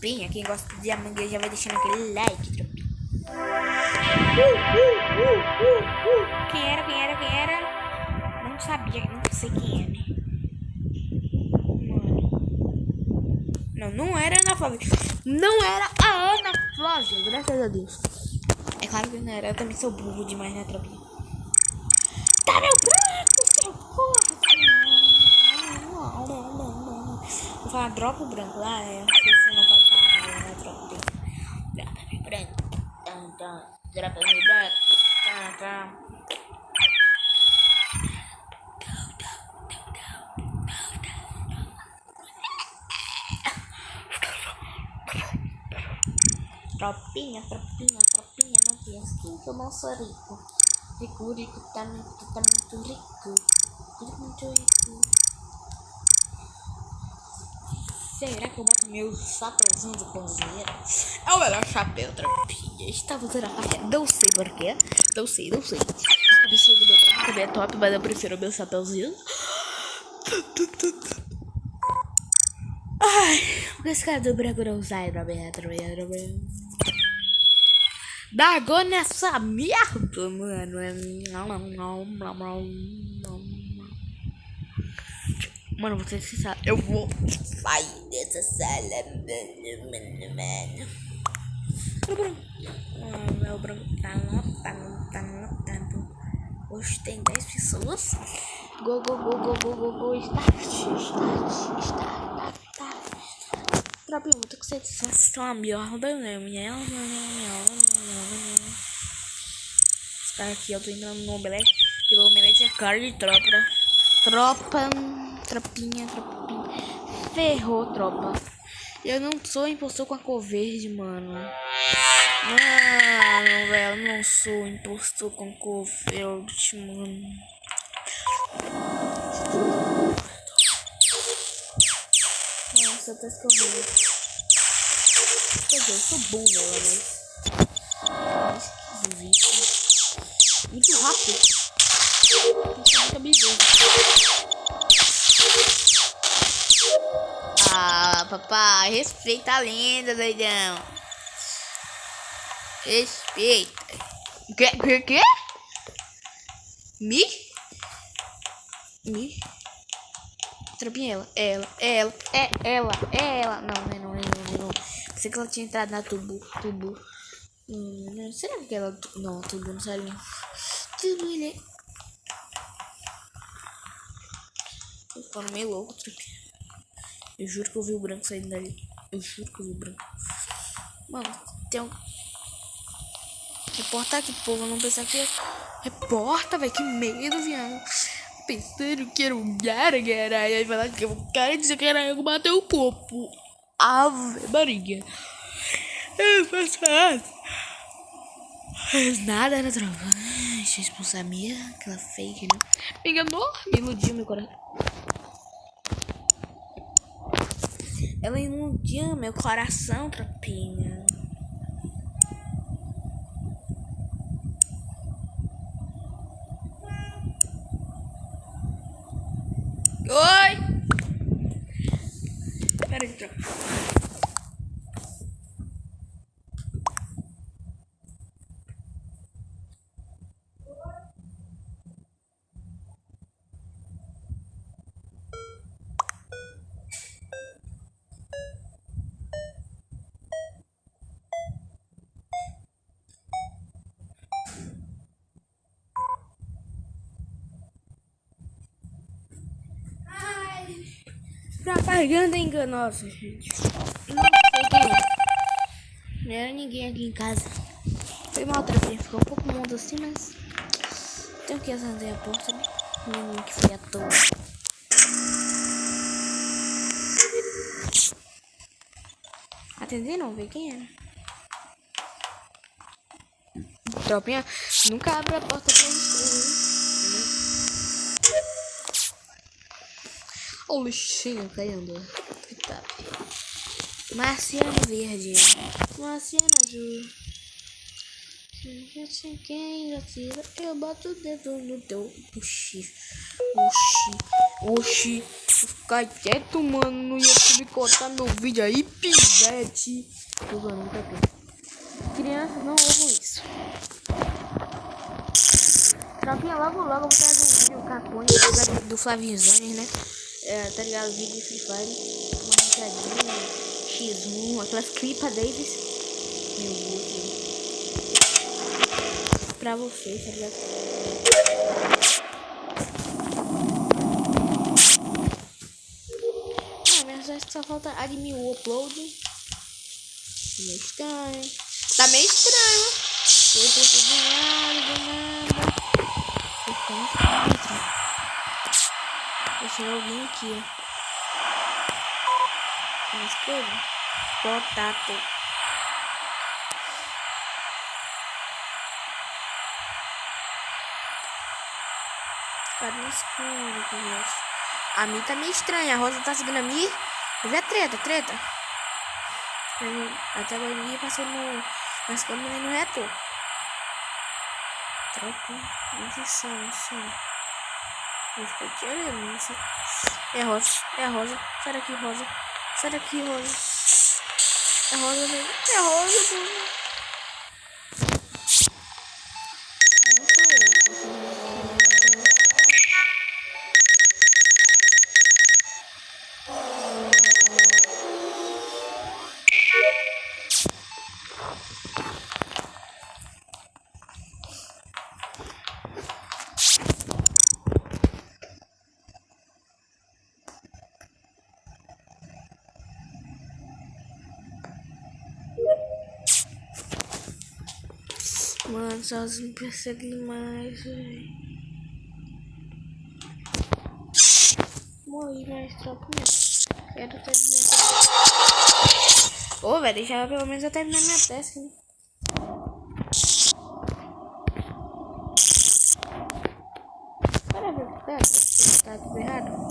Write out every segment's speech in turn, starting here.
tropinha. Quem gosta de Among Us já vai deixando aquele like, tropinha. Quem era? Não sabia, não sei quem é, né? Mano. Não era a Ana Flávia. Não era a Ana Flávia, graças a Deus. É claro que não era, eu também sou burro demais, né, tropinha? Tá meu branco, seu porra! Vou falar dropa o branco lá, não sei se você não pode falar, né, tropinha? Dropa meu branco, dropa meu branco, Tropinha, não tem assim que eu não sou rico. Rico, tá muito rico. Muito rico. Será que eu boto meu chapeuzinho de cozinheiro? É o melhor chapéu, tropinha. Estava usando a café. Não sei porquê. Não sei. O vestido do meu branco também é top, mas eu prefiro o meu chapeuzinho. Ai, porque esse cara do branco não sai da minha Dagou nessa merda, mano. Mano, você se sabe. Eu vou sair dessa sala, mano. Meu branco tá lotado. Hoje tem 10 pessoas. Go. Start. Tropinha, muito que vocês estão a merda, né? Está aqui, eu tô entrando no omelete. Pelo omelete é carne de tropinha. Ferrou, tropa. Eu não sou impostor com a cor verde, mano. Mano, velho, eu não sou impostor com a cor verde, mano. Nossa, eu tô escorrendo. Quer dizer, eu sou bom nela, mas esquisito. Muito rápido. Muito habilidoso. Ah, papai, respeita a lenda, doidão. Respeita. Que? Me? Tropinha, ela. Não. Pensei que ela tinha entrado na tubo. Será que ela... Não, tubo não saiu. Tubo, né? Tô ficando meio louco, tropinha. Eu juro que eu vi o branco saindo dali. Mano, tem um... Reporta aqui, povo. Não pensar que... Reporta, velho. Que medo, viado. Pensando que era um cara. E aí falar que o cara disse que era eu que bateu o povo. Ave Maria. Eu faço nada, né, tropa? Deixa eu expulsar a minha. Aquela fake, né? Me enganou. Me iludiu meu coração. Ela iludiu meu coração, tropinha. Oi! Pera aí, tropa. Propaganda enganosa, gente. Não sei quem é. Não era ninguém aqui em casa. Foi mal, tropinha. Ficou um pouco mundo assim, mas... Tenho que acender a porta, né? Mesmo que foi à toa. Atender não, ver quem era. Tropinha, nunca abre a porta pra gente. O lixinho caindo. Marciano verde. Marciano azul. Quem atira, eu boto o dedo no teu. Oxi. Ficar quieto, mano, no YouTube cortar meu vídeo aí, pivete. Crianças não ouvam isso. Tropinha, logo eu vou trazer um vídeo cacone do Flavinho Zones, né? Tá ligado? Vídeo de Free Fire, uma arrancadinha, X1, aquelas clipa Davis. Meu Deus. Pra vocês, tá ligado? Acho que só falta admin o upload. Meio estranho. Tá meio estranho. Eu tô do nada. Deixa eu alguém aqui, ó. Na esquerda. Potato. Ficar no escuro, conversa. A Mi tá meio estranha. A Rosa tá seguindo a Mi. Mas é treta. Até agora ninguém passou nas câmeras e no reto. Tropa. Não sei. Vou ficar aqui olhando. Não sei. É a Rosa. Sai daqui, Rosa. É a Rosa mesmo. É a Rosa, mano. Não sou eu. Mano, sozinho me persegue demais, velho. Morri mais tropa, né? Quero terminar. Ô, velho, deixa pelo menos eu terminar minha task, né? Para ver o que tá tudo errado.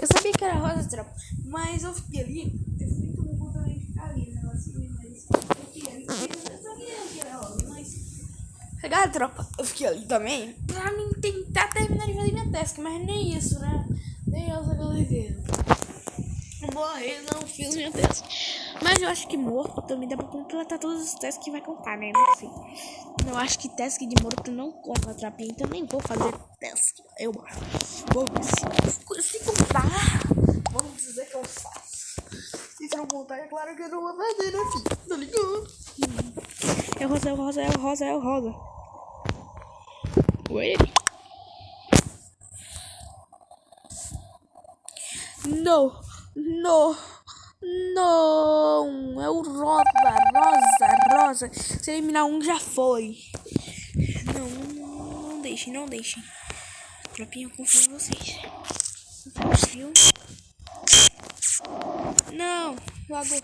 Eu sabia que era rosa, tropa, mas eu fiquei ali. Eu fui tomar conta de ficar ali, né? Mas eu sabia que era rosa, mas. Legal, tropa, eu fiquei ali também pra mim tentar terminar de fazer minha task, mas nem isso, né? Nem eu sabia. Morrer, não fiz minha task. Mas eu acho que morto também dá pra completar todos os testes que vai contar, né? Não sei. Eu acho que task de morto não conta, trapinha, então nem vou fazer task. Eu vou ver se contar. Vamos dizer que eu faço. Se não contar, é claro que eu não vou fazer, né, filho? Tá ligado? É o rosa. Oi? Não. É o rosa. Se eliminar um, já foi. Não deixem. Tropinha, eu confio em vocês. Confio. Não, lagou.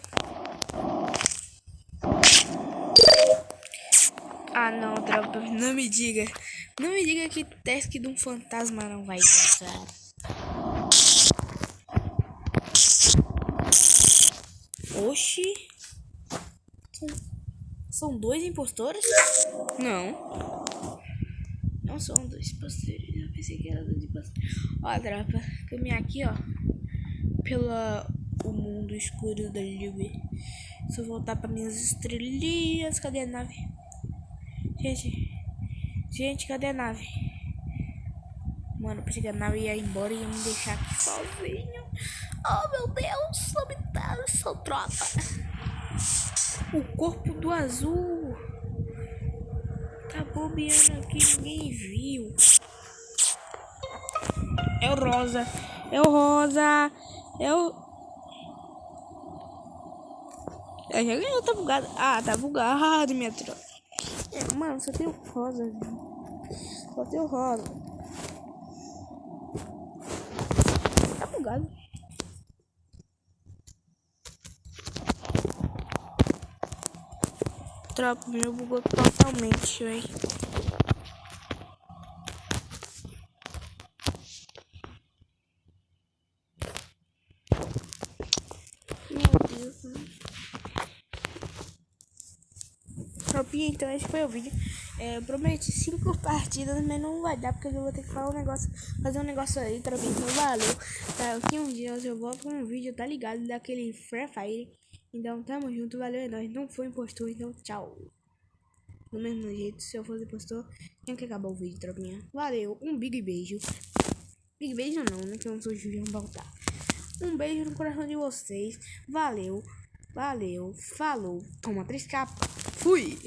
Ah, não, tropa. Não me diga que task de um fantasma não vai passar. Oxi. São dois impostores? Não são dois impostores. Eu pensei que era dois impostores. Ó, tropa. Caminhar aqui, ó. O mundo escuro da lua. Se eu voltar para minhas estrelinhas. Cadê a nave? Gente, cadê a nave? Mano, eu pensei que a nave ia embora e ia me deixar aqui sozinho. Oh, meu Deus, não me dá essa tropa. O corpo do azul tá bobeando aqui, ninguém viu. É o rosa. Tá bugado. Ah, tá bugado, minha tropa. Mano, só tem o rosa, gente. Só tem o rosa. Tá bugado. Tropa, meu bugou totalmente, velho. Meu Deus, mano. Tropinha, então esse foi o vídeo. Eu prometi 5 partidas, mas não vai dar porque eu vou ter que fazer um negócio aí, tropinha. Então valeu. Tá, aqui um dia eu volto com um vídeo, tá ligado? Daquele Free Fire. Então tamo junto, valeu, é nóis. Não foi impostor, então tchau. Do mesmo jeito, se eu fosse impostor, tinha que acabar o vídeo, tropinha. Valeu, um big beijo. Big beijo não, né? Que eu não sou Julião Baltar. Um beijo no coração de vocês. Valeu, falou. Toma 3 capas. Fui!